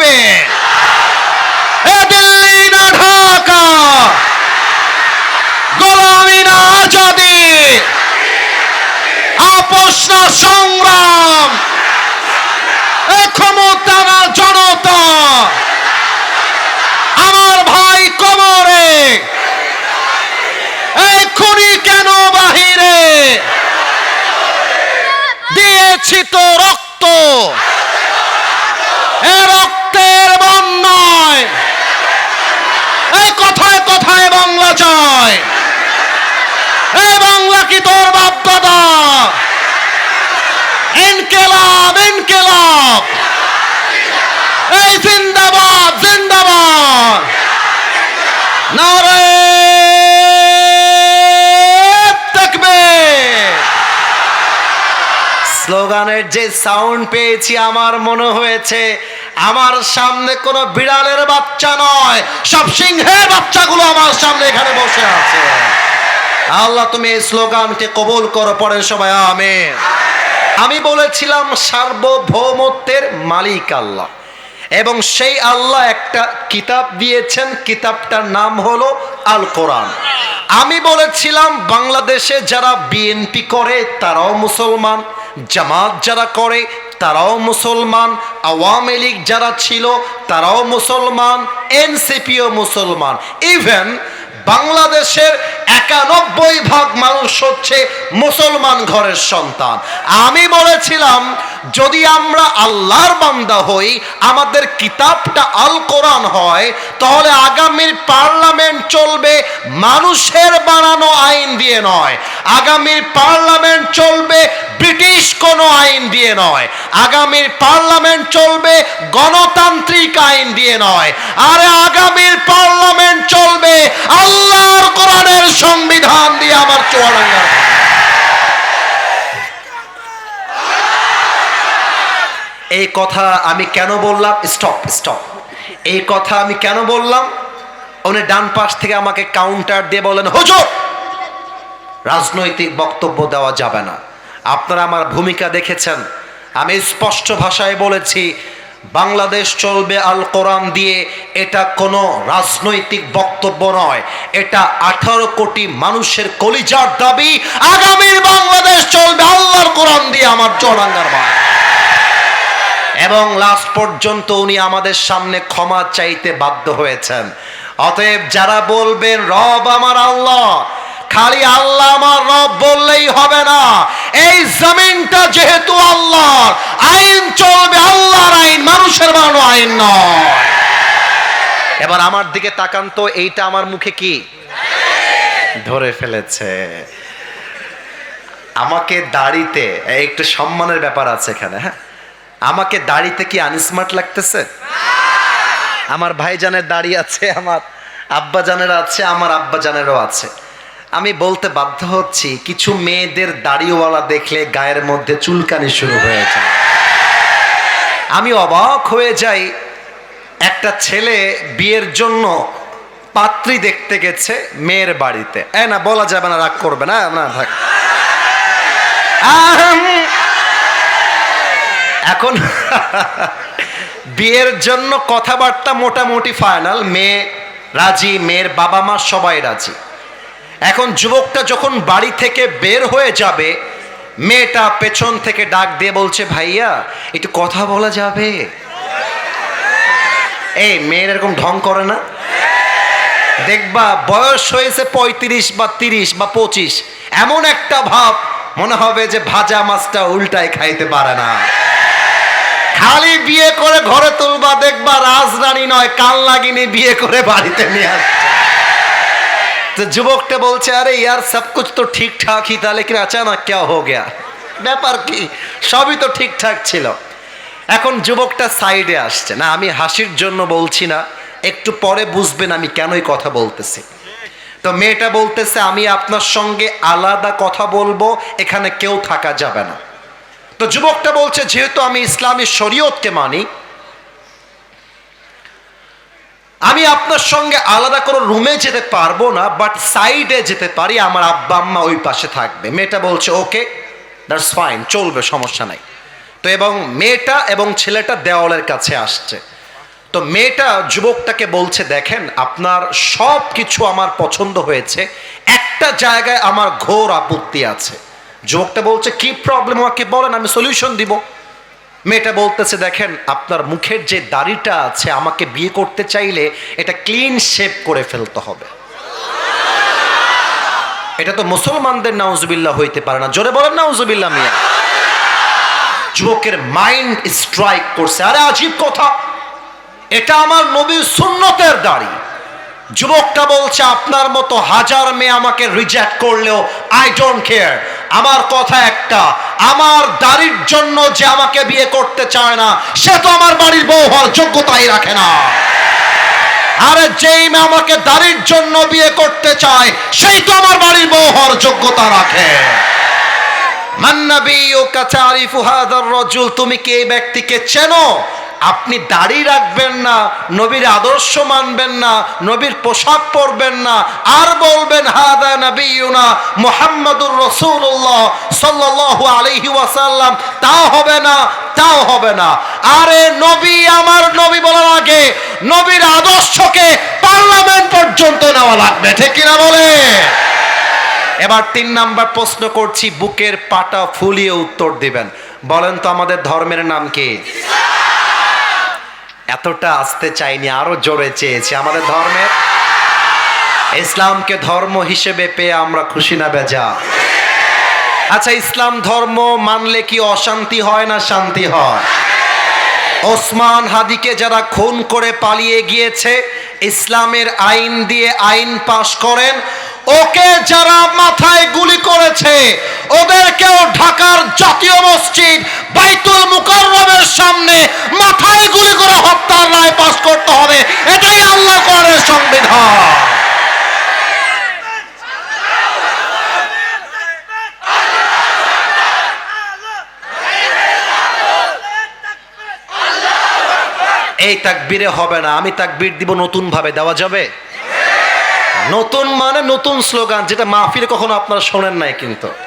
থাকবে? এ দিল্লি না ঢাকা, গোলামি না আজাদি, আপোষ না সংগ্রাম, এ ক্ষমতা না জনতা। আমার ভাই কোমরে, এই খুনি কেন বাহিরে? দিয়েছি তো রক্ত, এ রক্তের বন্যায়, এই কথায় কথায় বাংলা চায়। এই বাংলা কি তোর বাপ দাদা? ইনকিলাব ইনকিলাব, এই জিন্দাবাদ জিন্দাবাদ, নারে তাকবীর। স্লোগানের যে সাউন্ড পেয়েছি, আমার মনে হয়েছে আমার সামনে কোনো বিড়ালের বাচ্চা নয়, সব সিংহের বাচ্চাগুলো আমার সামনে এখানে বসে আছে। আল্লাহ তুমি এই স্লোগানকে কবুল করো, পড়েন সবাই আমিন। আমি বলেছিলাম সার্বভৌমত্বের মালিক আল্লাহ, এবং সেই আল্লাহ একটা কিতাব দিয়েছেন, কিতাবটার নাম হলো আল কোরআন। আমি বলেছিলাম বাংলাদেশে যারা বিএনপি করে তারাও মুসলমান, জামাত যারা করে তারাও মুসলমান, আওয়ামী লীগ যারা ছিল তারাও মুসলমান, এনসিপিও মুসলমান। ইভেন বাংলাদেশের ৯১% মানুষ হচ্ছে মুসলমান ঘরের সন্তান। আমি বলেছিলাম যদি আমরা আল্লাহর বান্দা হই, আমাদের কিতাবটা আল কোরআন হয়, তাহলে আগামীর পার্লামেন্ট চলবে মানুষের বানানো আইন দিয়ে নয়, আগামীর পার্লামেন্ট চলবে ব্রিটিশ কোনো আইন দিয়ে নয়, আগামীর পার্লামেন্ট চলবে গণতান্ত্রিক আইন দিয়ে নয়, আরে আগামীর পার্লামেন্ট চলবে আল্লাহর কোরআনের সংবিধান দিয়ে। আমার চুয়াডাঙ্গার এই কথা আমি কেন বললাম? স্টপ স্টপ, এই কথা আমি কেন বললাম? উনি ডান পাশ থেকে আমাকে কাউন্টার দিয়ে বলেন, হুজুর রাজনৈতিক বক্তব্য দেওয়া যাবে না। আপনারা আমার ভূমিকা দেখেছেন, আমি স্পষ্ট ভাষায় বলেছি বাংলাদেশ চলবে আল কোরআন দিয়ে। এটা কোনো রাজনৈতিক বক্তব্য নয়, এটা 18 কোটি মানুষের কলিজার দাবি। আগামীর বাংলাদেশ চলবে আল্লাহর কোরআন দিয়ে। আমার চুয়াডাঙ্গার ভাই, এবং লাস্ট পর্যন্ত উনি আমাদের সামনে ক্ষমা চাইতে বাধ্য হয়েছেন। অতএব যারা বলবেন রব আমার আল্লাহ, খালি আল্লাহ আমার রব বললেই হবে না, এই জমিনটা যেহেতু আল্লাহর, আইন চলবে আল্লাহর আইন, মানুষের বানানো আইন নয়। এবার আমার দিকে তাকান তো, এইটা আমার মুখে কি ধরে ফেলেছে? আমাকে দাড়িতে একটু সম্মানের ব্যাপার আছে এখানে। হ্যাঁ, আমাকে দাড়িতে কি আনস্মার্ট লাগতেছে? আমার ভাইজানের দাড়ি আছে, আমার আব্বাজানের আছে, আমার আব্বাজানেরও আছে। আমি বলতে বাধ্য হচ্ছি, কিছু মেয়েদের দাড়িওয়ালা দেখলে গায়ের মধ্যে চুলকানি শুরু হয়ে যায়। আমি অবাক হয়ে যাই, একটা ছেলে বিয়ের জন্য পাত্রী দেখতে গেছে মেয়ের বাড়িতে। না বলা যাবে না, রাগ করবে না, না থাক। এখন বিয়ের জন্য কথাবার্তা মোটামুটি ফাইনাল, মেয়ে রাজি, মেয়ের বাবা মা সবাই রাজি। এখন যুবকটা যখন বাড়ি থেকে বের হয়ে যাবে, মেয়েটা পেছন থেকে ডাক দিয়ে বলছে, ভাইয়া একটু কথা বলা যাবে? এই মেয়ের এরকম ঢং করে না? দেখবা বয়স হয়েছে 35 বা 30 বা 25, এমন একটা ভাব মনে হবে যে ভাজা মাছটা উল্টায় খাইতে পারে না। খালি বিয়ে করে ঘরে তুলবা, দেখবা রাজরানী নয় কালনাগিনী বিয়ে করে বাড়িতে নিয়ে আসছে। তো যুবকটা বলছে, আরে यार सब कुछ तो ठीक ठाक ही था लेकिन अचानक क्या हो गया? ব্যাপার কি? সবই তো ঠিকঠাক ছিল। এখন যুবকটা সাইডে আসছে না, আমি হাসির জন্য বলছি না, একটু পরে বুঝবেন আমি কেনই কথা বলতেছি। তো মেয়েটা বলতেছে, আমি আপনার সঙ্গে আলাদা কথা বলবো, এখানে কেউ থাকা যাবে না। তো যুবকটা বলছে, যেহেতু আমি ইসলামী শরীয়তকে মানি, আমি আপনার সঙ্গে আলাদা কোনো রুমে যেতে পারবো না, বাট সাইডে যেতে পারি, আমার আব্বা আম্মা ওই পাশে থাকবে। মেয়েটা বলছে ওকে, দ্যাটস ফাইন, চলবে, সমস্যা নাই। তো এবং মেয়েটা এবং ছেলেটা দেওয়ালের কাছে আসছে। তো মেয়েটা যুবকটাকে বলছে, দেখেন আপনার সব কিছু আমার পছন্দ হয়েছে, একটা জায়গায় আমার ঘোর আপত্তি আছে। যুবকটা বলছে, কি প্রবলেম আমাকে বলেন, আমি সলিউশন দিব। মেয়েটা বলতেছে, দেখেন আপনার মুখের যে দাড়িটা আছে, আমাকে বিয়ে করতে চাইলে এটা ক্লিন শেভ করে ফেলতে হবে। এটা তো মুসলমানদের নাউজুবিল্লাহ হইতে পারে না, জোরে বলেন নাউজুবিল্লাহ মিয়া। যুবকের মাইন্ড স্ট্রাইক করছে, আরে আজীব কথা, এটা আমার নবীর সুন্নতের দাড়ি। যুবকটা বলছে, আপনার মতো হাজার মেয়ে আমাকে রিজেক্ট করলেও আই ডোন্ট কেয়ার, আমার কথা একটা, আমার দাড়ির জন্য যে আমাকে বিয়ে করতে চায় না, সে তো আমার বাড়ির বউ হওয়ার যোগ্যতাই রাখে না। আরে যেই মেয়ে আমাকে দাড়ির জন্য বিয়ে করতে চায়, সেই তো আমার বাড়ির বউ হওয়ার যোগ্যতা রাখে। মান নাবিয়্যুকা তারিফু হাযার রাজুল, তুমি কি এই ব্যক্তিকে চেনো? আপনি দাড়ি রাখবেন না, নবীর আদর্শ মানবেন না, নবীর পোশাক পরবেন না, আর বলবেন হাদা নবিয়ুনা মুহাম্মাদুর রাসূলুল্লাহ সাল্লাল্লাহু আলাইহি ওয়াসাল্লাম, তাও হবে না, তাও হবে না। আরে নবী আমার নবী বলার আগে নবীর আদর্শকে পার্লামেন্ট পর্যন্ত নেওয়া লাগবে, ঠিক কিনা বলে? এবার 3 নাম্বার প্রশ্ন করছি, বুকের পাটা ফুলিয়ে উত্তর দিবেন। বলেন তো আমাদের ধর্মের নাম কি? এতটা আসতে চাইনি, আরো জোরে চেয়েছি। আমাদের ধর্মের, ইসলামকে ধর্ম হিসেবে পেয়ে আমরা খুশি না বেজা? আচ্ছা, ইসলাম ধর্ম মানলে কি অশান্তি হয় না শান্তি হয়? ওসমান হাদিকে যারা খুন করে পালিয়ে গিয়েছে, ইসলামের আইন দিয়ে আইন পাশ করেন, ওকে যারা মাথায় গুলি করেছে, ওদেরকেও ঢাকার জাতীয় মসজিদ বাইতুল মুকাররমের সামনে মাথায় গুলি করে হত্যার রায় পাশ করতে হবে। এটাই আল্লাহ কোরআনের সংবিধান। এই তাকবীরে হবে না, আমি তাকবীর দিব নতুন ভাবে। দেওয়া যাবে? নতুন মানে নতুন স্লোগান, যেটা মাহফিলে কখনো আপনারা শোনেন নাই কিন্তু।